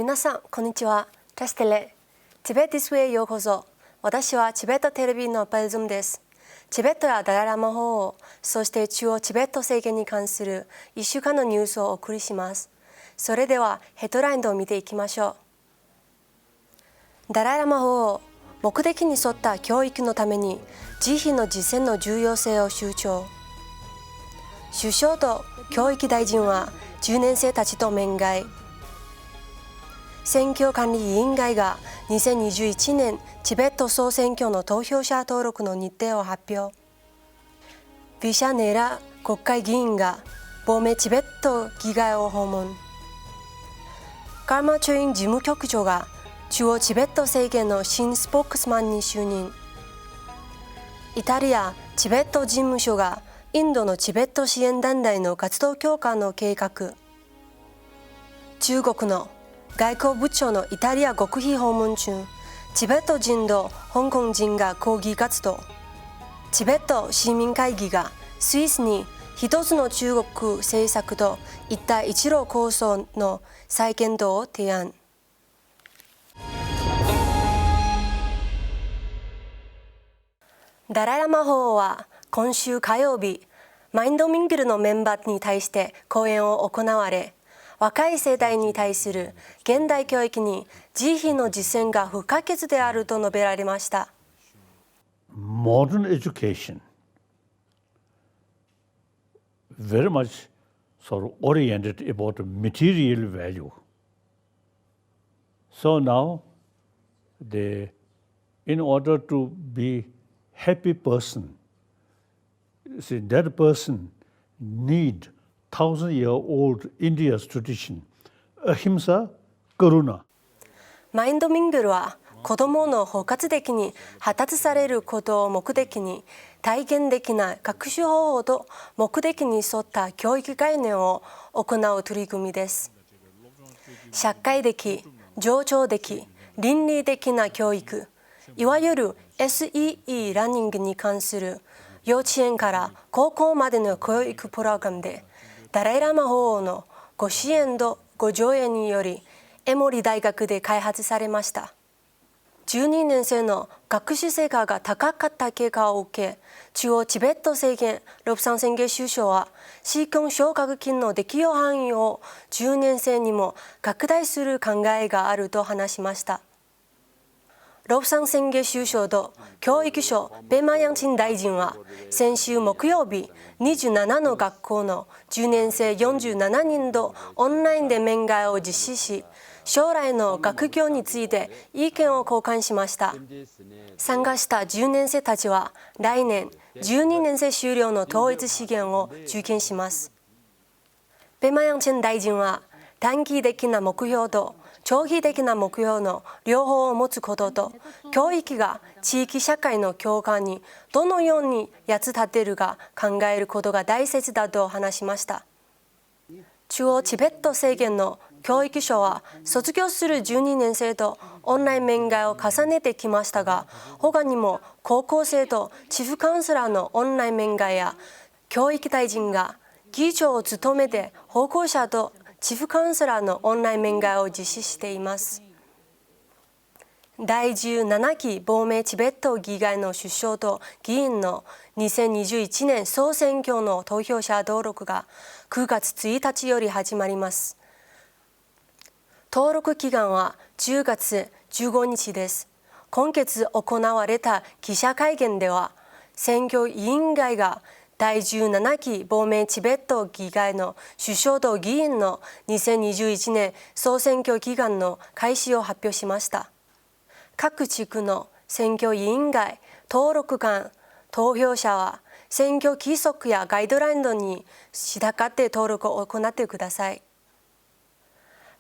皆さん、こんにちは。ラステレ。チベット This Way へようこそ。私はチベットテレビのパルズムです。チベットやダライラマ法王、そして中央チベット政権に関する1週間のニュースをお送りします。それではヘッドラインを見ていきましょう。ダライラマ法王、目的に沿った教育のために慈悲の実践の重要性を主張。首相と教育大臣は10年生たちと面会。選挙管理委員会が2021年チベット総選挙の投票者登録の日程を発表。ビシャネラ国会議員が亡命チベット議会を訪問。カーマチョイン事務局長が中央チベット政権の新スポークスマンに就任。イタリアチベット事務所がインドのチベット支援団体の活動強化の計画。中国の外交部長のイタリア極秘訪問中、チベット人と香港人が抗議活動。チベット市民会議がスイスに一つの中国政策と一帯一路構想の再検討を提案。ダライラマ法王は今週火曜日、マインドミングルのメンバーに対して講演を行われ、若い世代に対する現代教育に慈悲の実践が不可欠であると述べられました。Modern education very much sort of oriented about material value. So now, in order to be happy person, see, that person need 1000-year-old India's tradition, ahimsa, karuna. マインドミングルは子どもの包括的に発達されることを目的に体験的な学習方法と目的に沿った教育概念を行う取り組みです。社会的、情緒的、倫理的な教育、いわゆる SEE ランニングに関する幼稚園から高校までの教育プログラムで、ダライラマ法王のご支援とご助言によりエモリ大学で開発されました。12年生の学習成果が高かった結果を受け、中央チベット政権ロプサン宣言首相は市教奨学金の適用範囲を10年生にも拡大する考えがあると話しました。ロプサン宣言首相と教育省ペマヤンチン大臣は先週木曜日、27の学校の10年生47人とオンラインで面会を実施し、将来の学業について意見を交換しました。参加した10年生たちは来年12年生終了の統一試験を受験します。ペマヤンチン大臣は短期的な目標と長期的な目標の両方を持つことと、教育が地域社会の強化にどのように役立てるか考えることが大切だと話しました。中央チベット政権の教育省は卒業する12年生とオンライン面会を重ねてきましたが、他にも高校生とチーフカウンセラーのオンライン面会や、教育大臣が議長を務めて保護者とチーフカウンセラーのオンライン面会を実施しています。第17期亡命チベット議会の首相と議員の2021年総選挙の投票者登録が9月1日より始まります。登録期間は10月15日です。今月行われた記者会見では、選挙委員会が第17期亡命チベット議会の首相と議員の2021年総選挙期間の開始を発表しました。各地区の選挙委員会登録官投票者は選挙規則やガイドラインに従って登録を行ってください。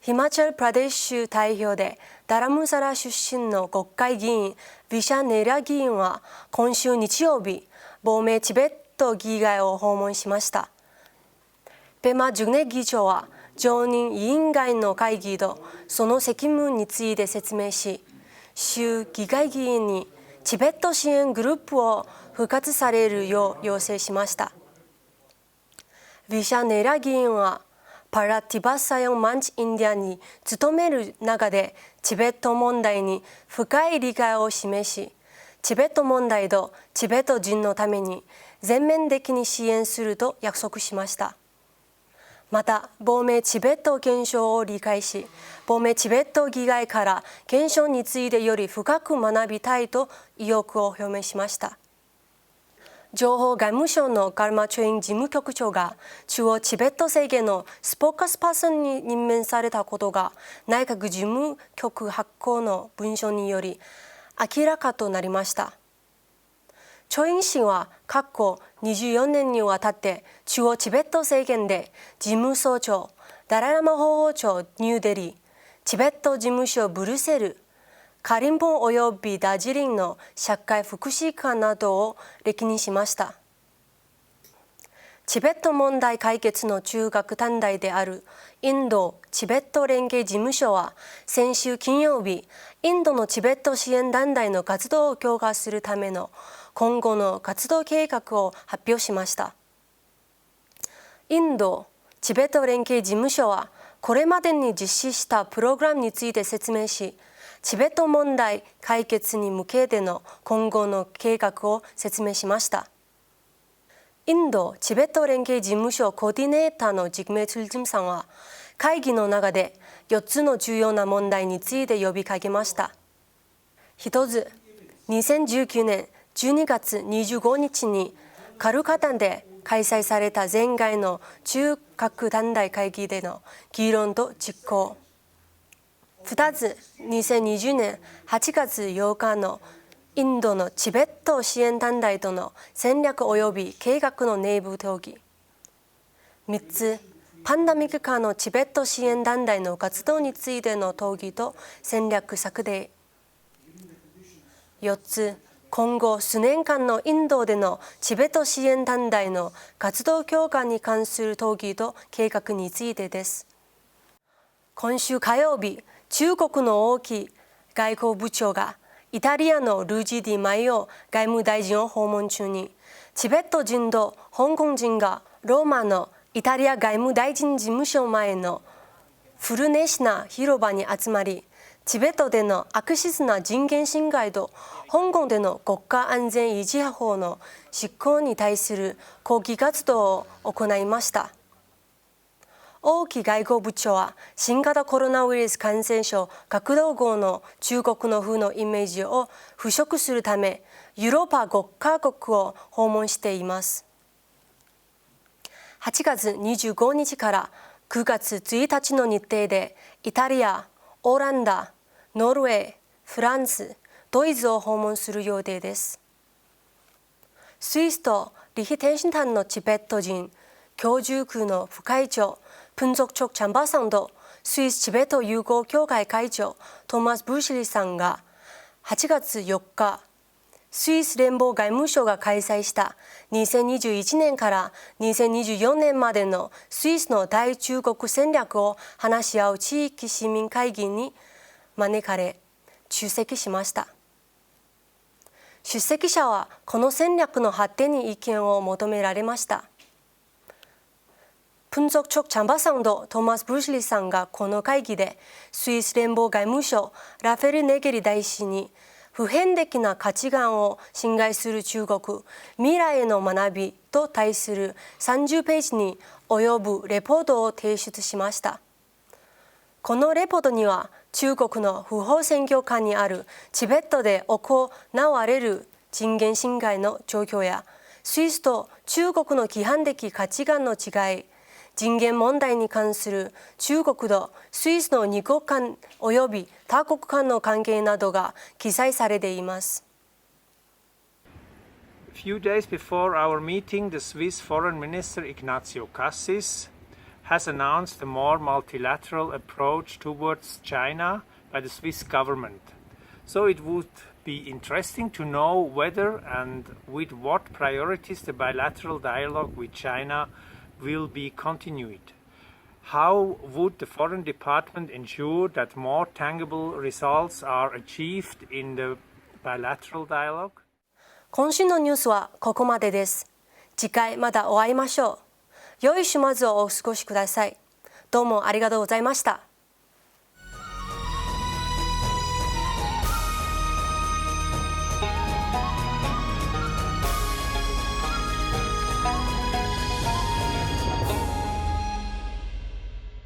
ヒマチャル・プラデシュ州代表でダラムサラ出身の国会議員ビシャネラ議員は今週日曜日、亡命チベット議会を訪問しました。ペマ・ジュグネ議長は常任委員会の会議とその責務について説明し、州議会議員にチベット支援グループを復活されるよう要請しました。ビシャネラ議員はパラティバサヨンマンチインディアに勤める中でチベット問題に深い理解を示し、チベット問題とチベット人のために全面的に支援すると約束しました。また、亡命チベット憲章を理解し、亡命チベット議会から憲章についてより深く学びたいと意欲を表明しました。情報外務省のガルマチョイン事務局長が中央チベット政権のスポーカスパーソンに任命されたことが内閣事務局発行の文書により明らかとなりました。チョイン氏は過去24年にわたって中央チベット政権で事務総長、ダライラマ法王庁ニューデリー、チベット事務所ブルセル、カリンポンおよびダージリンの社会福祉課などを歴任しました。チベット問題解決の中核団体であるインド・チベット連携事務所は先週金曜日、インドのチベット支援団体の活動を強化するための今後の活動計画を発表しました。インド・チベット連携事務所はこれまでに実施したプログラムについて説明し、チベット問題解決に向けての今後の計画を説明しました。インド・チベット連携事務所コーディネーターのジグメ・ツルジムさんは会議の中で4つの重要な問題について呼びかけました。1つ、2019年12月25日にカルカタで開催された前回の中核団体会議での議論と実行。2つ、2020年8月8日のインドのチベット支援団体との戦略及び計画の内部討議。3つ、パンダミック下のチベット支援団体の活動についての討議と戦略策定。4つ、今後数年間のインドでのチベット支援団体の活動強化に関する討議と計画についてです。今週火曜日、中国の王毅外交部長がイタリアのルージ・ディ・マイオ外務大臣を訪問中に、チベット人と香港人がローマのイタリア外務大臣事務所前のフルネシナ広場に集まり、チベットでの悪質な人権侵害と香港での国家安全維持法の執行に対する抗議活動を行いました。王毅外交部長は新型コロナウイルス感染症拡大後の中国の負のイメージを払拭するため、ヨーロッパ5カ国を訪問しています。8月25日から9月1日の日程でイタリア、オランダ、ノルウェー、フランス、ドイツを訪問する予定です。スイスとリヒテンシュタンのチベット人居住区の副会長プンゾクチョク・チャンバさんとスイスチベット友好協会会長トーマス・ブーシリさんが8月4日、スイス連邦外務省が開催した2021年から2024年までのスイスの対中国戦略を話し合う地域市民会議に招かれ出席しました。出席者はこの戦略の発展に意見を求められました。プンゾクチョク・チャンバさんとトーマス・ブルシリさんがこの会議でスイス連邦外務省ラフェル・ネゲリ大使に普遍的な価値観を侵害する中国未来への学びと題する30ページに及ぶレポートを提出しました。このレポートには中国の不法占拠下にあるチベットで行われる人権侵害の状況やスイスと中国の規範的価値観の違い、人権問題に関する中国とスイスの二国間及び多国間の関係などが記載されています。Few days before our meeting, the Swiss Foreign Minister Ignazio Cassis has announced a more multilateral approach towards China by the Swiss government. So it would be interesting to know whether and with what priorities the bilateral dialogue with China will be continued. How would the Foreign Department ensure that more tangible results are achieved in the bilateral dialogue? 今週のニュースはここまでです。次回またお会いましょう。良い週末をお過ごしください。どうもありがとうございました。